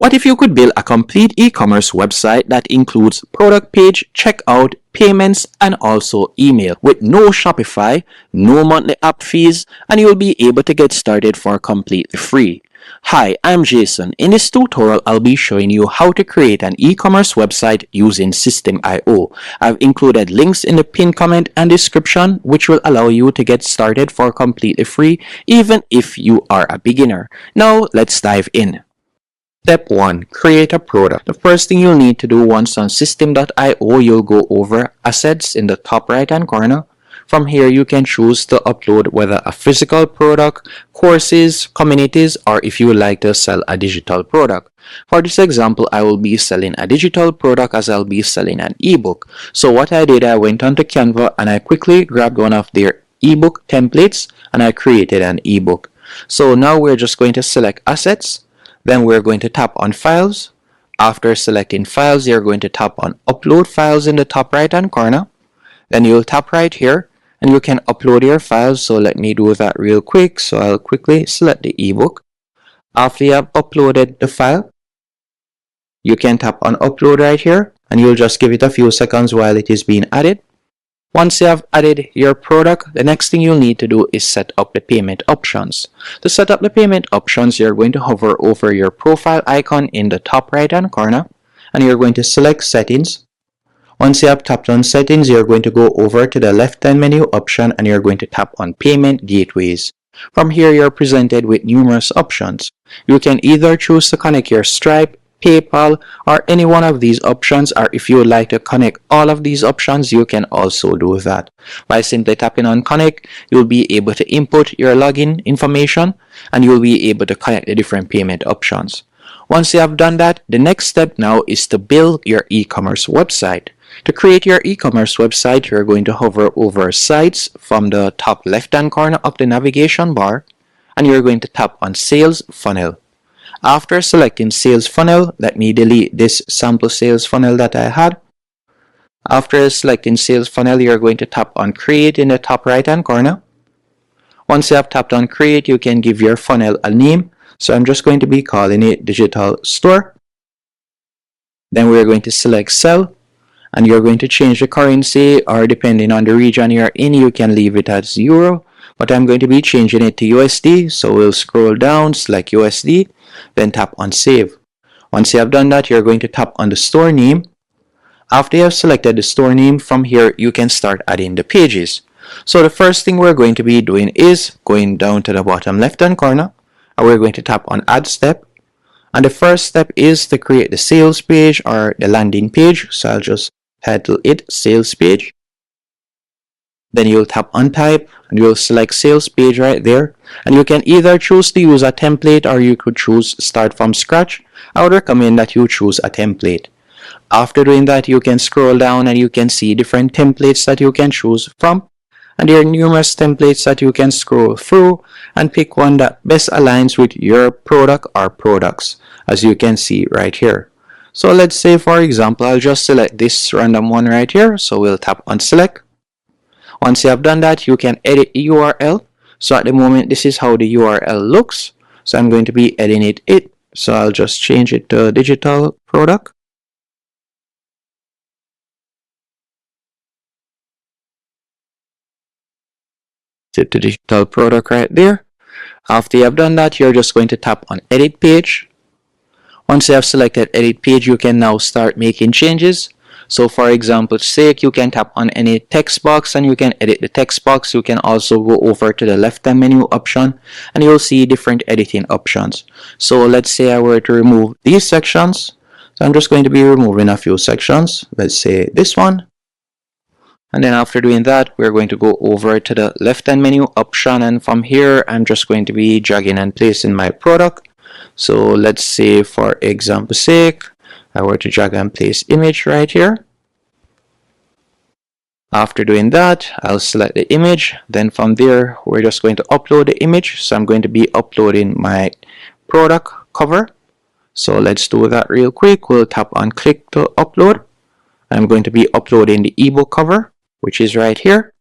What if you could build a complete e-commerce website that includes product page, checkout, payments, and also email with no Shopify, no monthly app fees, and you'll be able to get started for completely free. Hi, I'm Jason. In this tutorial, I'll be showing you how to create an e-commerce website using System.io. I've included links in the pinned comment and description, which will allow you to get started for completely free, even if you are a beginner. Now, let's dive in. Step 1. Create a product. The first thing you'll need to do once on System.io, you'll go over Assets in the top right hand corner. From here, you can choose to upload whether a physical product, courses, communities, or if you would like to sell a digital product. For this example, I will be selling a digital product as I'll be selling an ebook. So what I did, I went onto Canva and I quickly grabbed one of their ebook templates and I created an ebook. So now we're just going to select Assets. Then we're going to tap on Files. After selecting Files, you're going to tap on Upload Files in the top right hand corner. Then you'll tap right here and you can upload your files. So let me do that real quick. So I'll quickly select the ebook. After you have uploaded the file, you can tap on Upload right here and you'll just give it a few seconds while it is being added. Once you have added your product, the next thing you'll need to do is set up the payment options. To set up the payment options, you're going to hover over your profile icon in the top right hand corner and you're going to select Settings. Once you have tapped on Settings, you're going to go over to the left hand menu option and you're going to tap on Payment Gateways. From here, you're presented with numerous options. You can either choose to connect your Stripe, PayPal, or any one of these options, or if you would like to connect all of these options, you can also do that. By simply tapping on Connect, you'll be able to input your login information and you'll be able to connect the different payment options. Once you have done that, the next step now is to build your e-commerce website. To create your e-commerce website, you're going to hover over Sites from the top left-hand corner of the navigation bar and you're going to tap on Sales Funnel. After selecting Sales Funnel, let me delete this sample sales funnel that I had. After selecting Sales Funnel, you're going to tap on Create in the top right hand corner. Once you have tapped on Create, you can give your funnel a name. So I'm just going to be calling it Digital Store. Then we're going to select Sell and you're going to change the currency, or depending on the region you're in, you can leave it as Euro. But I'm going to be changing it to USD. So we'll scroll down, select USD. Then tap on Save. Once you have done that, you're going to tap on the store name. After you have selected the store name, from here you can start adding the pages. So the first thing we're going to be doing is going down to the bottom left hand corner and we're going to tap on Add Step. And the first step is to create the sales page or the landing page. So I'll just title it Sales Page. Then you'll tap on Type and you'll select Sales Page right there. And you can either choose to use a template or you could choose Start from Scratch. I would recommend that you choose a template. After doing that, you can scroll down and you can see different templates that you can choose from. And there are numerous templates that you can scroll through and pick one that best aligns with your product or products, as you can see right here. So let's say, for example, I'll just select this random one right here. So we'll tap on Select. Once you have done that, you can edit the URL. So at the moment, this is how the URL looks. So I'm going to be editing it. So I'll just change it to Digital Product. Set the Digital Product right there. After you have done that, you're just going to tap on Edit Page. Once you have selected Edit Page, you can now start making changes. So for example's sake, you can tap on any text box and you can edit the text box. You can also go over to the left hand menu option and you'll see different editing options. So let's say I were to remove these sections. So I'm just going to be removing a few sections. Let's say this one. And then after doing that, we're going to go over to the left hand menu option. And from here, I'm just going to be dragging and placing my product. So let's say, for example's sake, I were to drag and place image right here. After doing that, I'll select the image. Then from there, we're just going to upload the image. So I'm going to be uploading my product cover. So let's do that real quick. We'll tap on Click to Upload. I'm going to be uploading the ebook cover, which is right here.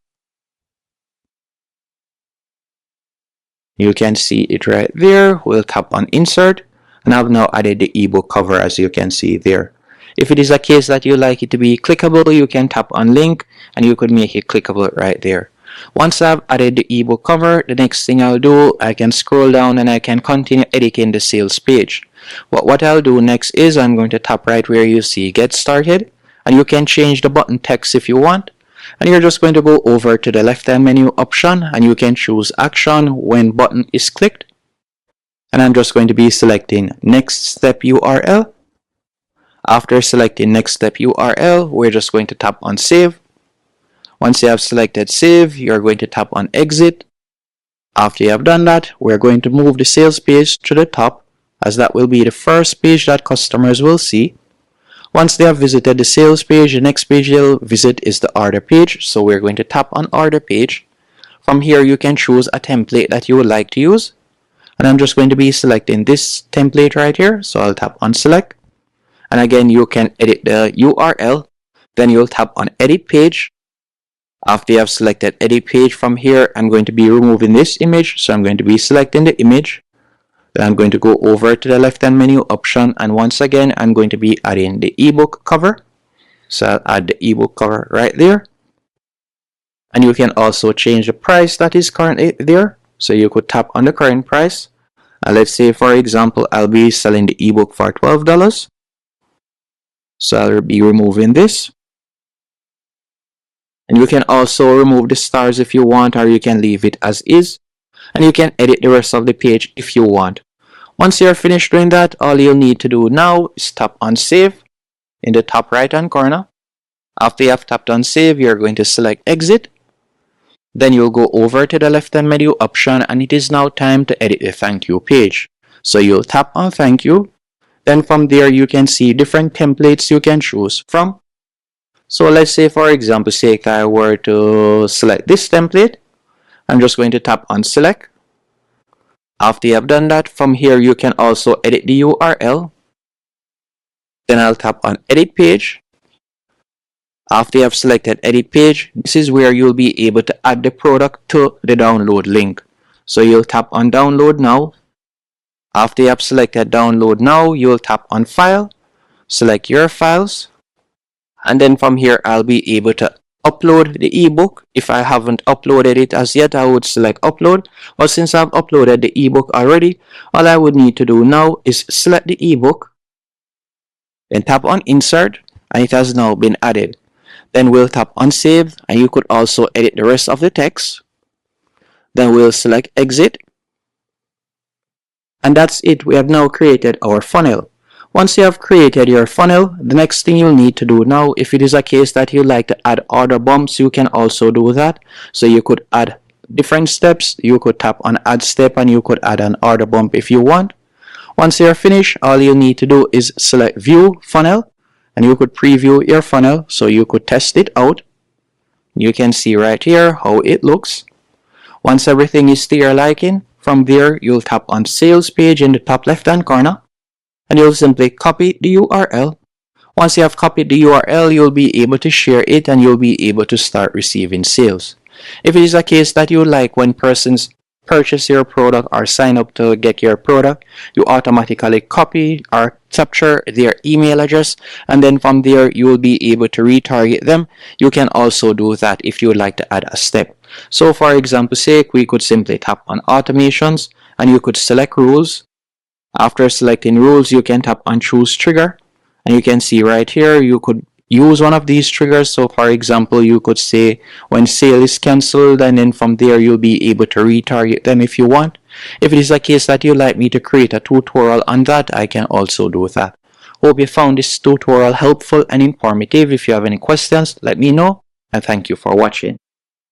You can see it right there. We'll tap on Insert. and I've now added the ebook cover, as you can see there. If it is a case that you like it to be clickable, you can tap on link and you could make it clickable right there. Once I've added the ebook cover, the next thing I'll do, I can scroll down and I can continue editing the sales page. But what I'll do next is I'm going to tap right where you see get started, and you can change the button text if you want. And you're just going to go over to the left hand menu option and you can choose action when button is clicked. And I'm just going to be selecting next step URL. After selecting next step URL, we're just going to tap on save. Once you have selected save, you're going to tap on exit. After you have done that, we're going to move the sales page to the top, as that will be the first page that customers will see. Once they have visited the sales page, the next page they'll visit is the order page. So we're going to tap on order page. From here, you can choose a template that you would like to use. And I'm just going to be selecting this template right here. So I'll tap on select. And again, you can edit the URL. Then you'll tap on edit page. After you have selected edit page, from here, I'm going to be removing this image. So I'm going to be selecting the image. Then I'm going to go over to the left hand menu option, and once again I'm going to be adding the ebook cover. So I'll add the ebook cover right there. And you can also change the price that is currently there. So you could tap on the current price. And let's say, for example, I'll be selling the ebook for $12. So I'll be removing this. And you can also remove the stars if you want, or you can leave it as is. And you can edit the rest of the page if you want. Once you're finished doing that, all you'll need to do now is tap on save in the top right hand corner. After you have tapped on save, you're going to select exit. Then you'll go over to the left hand menu option, and it is now time to edit the thank you page. So you'll tap on thank you. Then from there you can see different templates you can choose from. So let's say, for example sake, I were to select this template. I'm just going to tap on select. After you have done that, from here you can also edit the URL. Then I'll tap on edit page. After you have selected edit page, this is where you'll be able to add the product to the download link. So you'll tap on download now. After you have selected download now, you'll tap on file, select your files, and then from here I'll be able to upload the ebook. If I haven't uploaded it as yet, I would select upload. But since I've uploaded the ebook already, all I would need to do now is select the ebook, then tap on insert, and it has now been added. Then we'll tap on save, and you could also edit the rest of the text. Then we'll select exit, and that's it. We have now created our funnel. Once you have created your funnel, the next thing you'll need to do now, if it is a case that you like to add order bumps, you can also do that. So you could add different steps. You could tap on add step and you could add an order bump if you want. Once you're finished, all you need to do is select view funnel, and you could preview your funnel so you could test it out. You can see right here how it looks. Once everything is to your liking, from there you'll tap on sales page in the top left hand corner. And you'll simply copy the URL. Once you have copied the URL, you'll be able to share it and you'll be able to start receiving sales. If it is a case that you like when persons purchase your product or sign up to get your product, you automatically copy or capture their email address, and then from there you will be able to retarget them. You can also do that if you would like to add a step. So for example's sake, we could simply tap on automations and you could select rules. After selecting rules, you can tap on choose trigger, and you can see right here you could use one of these triggers. So for example, you could say when sale is cancelled, and then from there you'll be able to retarget them if you want. If it is a case that you'd like me to create a tutorial on that, I can also do that. Hope you found this tutorial helpful and informative. If you have any questions, let me know, and thank you for watching.